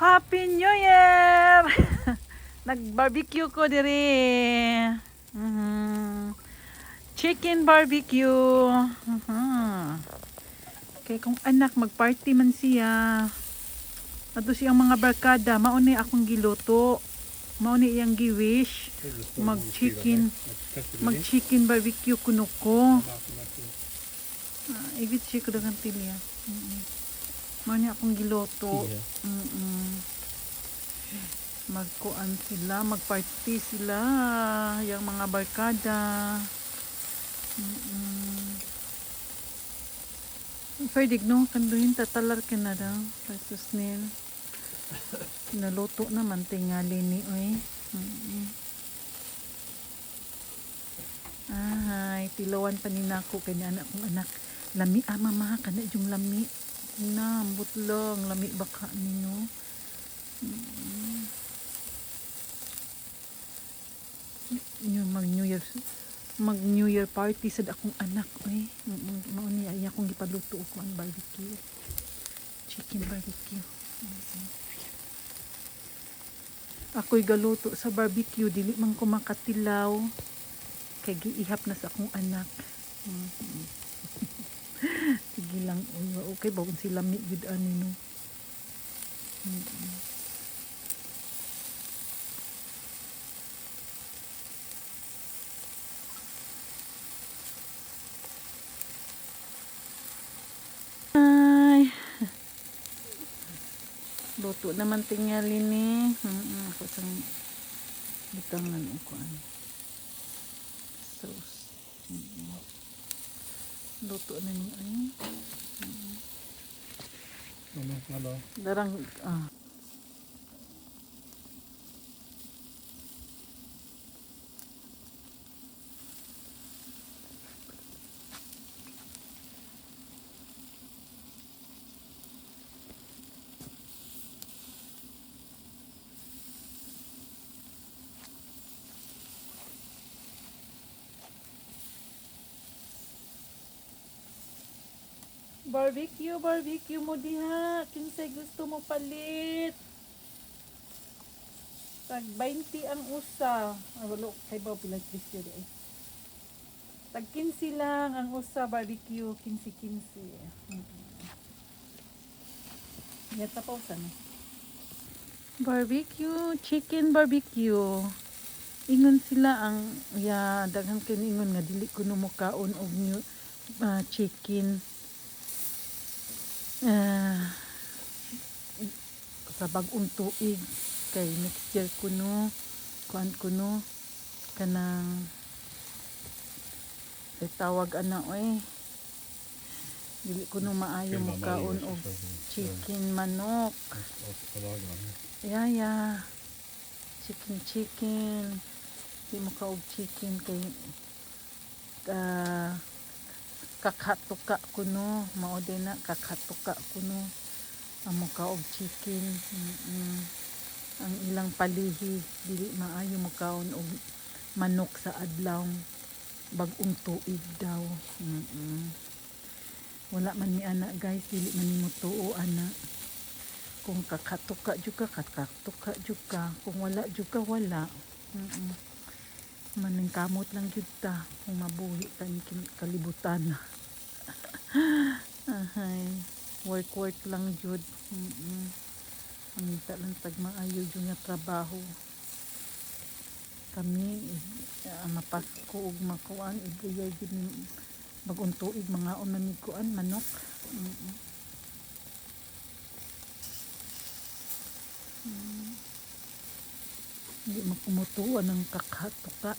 Happy New Year! Nag-barbecue ko diri. Chicken barbecue. Kay kung anak magparty man siya. Ato siyang mga barkada, mauni akong giluto. Mauni iyang giwish. Mag-chicken barbecue kuno ko. Ibit siya ko dagang tilya. Mauni akong giluto. Magkuan sila, magparty sila, yung mga barkada. Pwede no, kanduhin tatalar ka na daw. Versus nil. Naluto naman tingali ni oy. Ay, tilawan pa ni nako kay ni anak kong anak. Lami mama kana yung lami. Nambot lang, lami baka nino. Yung mag New Year party sa akong anak oy. Mao niya iya akong gipaluto ko ang barbecue. Chicken barbecue. Ako'y galuto sa barbecue, dili man ko makatilaw. Kay giihap na sa akong anak. Sige lang, okay ba kung sila mi gid ani no. Ay. Luto naman tingali ni. Ako sang bitangan ko ano. Sauce. Luto na ni ay. Hello. Darang barbecue mo diha. Kinsay gusto mo palit? Tag 20 ang usa. Walo kay ba pila presyo di ay. Tag 15 lang ang usa barbecue, 15. Yata pa usa na. Barbecue, chicken barbecue. Ingon sila ang daghang kiningon nga dili kuno mo kaon og chicken. Sa bagong tuig kay next year kuno kuno kanang tawag ana oy dili kuno maayo mo kaon og chicken manok chicken di mo ka og chicken kay kakatuka kuno mao din na kakatuka kuno amo ka og chicken. Ang ilang palihi dili maayo mo kaon og manok sa adlaw bag-ong tuig daw. Wala man ni ana guys, dili man nimo tuo ana. Kung kakatuka jud ka kakatuka jud ka, kung wala jud ka wala. Maning kamot lang jud ta kung mabuhi ta ni kalibutan. Work lang jud. Ang lang tag maayo jud nga trabaho. Kami mapasko og makuan iguyay jud ni bag-ong tuig mga unamig kuan manok. Hindi makumutuan ang kakatuka.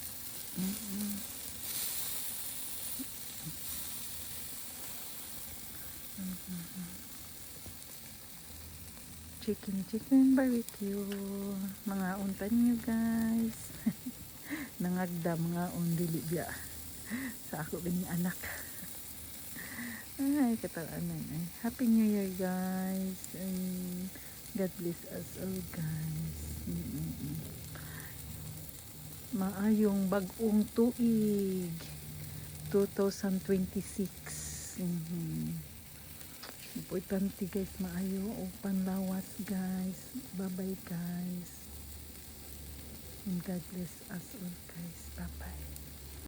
Chicken barbecue. Mga untan nyo guys. Nangagda mga dili biya. Sa ako gani anak. Ay, katalanan ay. Happy New Year guys. Ay, God bless us all guys. Maayong bagong tuig 2026. Importante guys, maayo o panlawas guys. Bye bye guys. And God bless us all guys. Bye bye.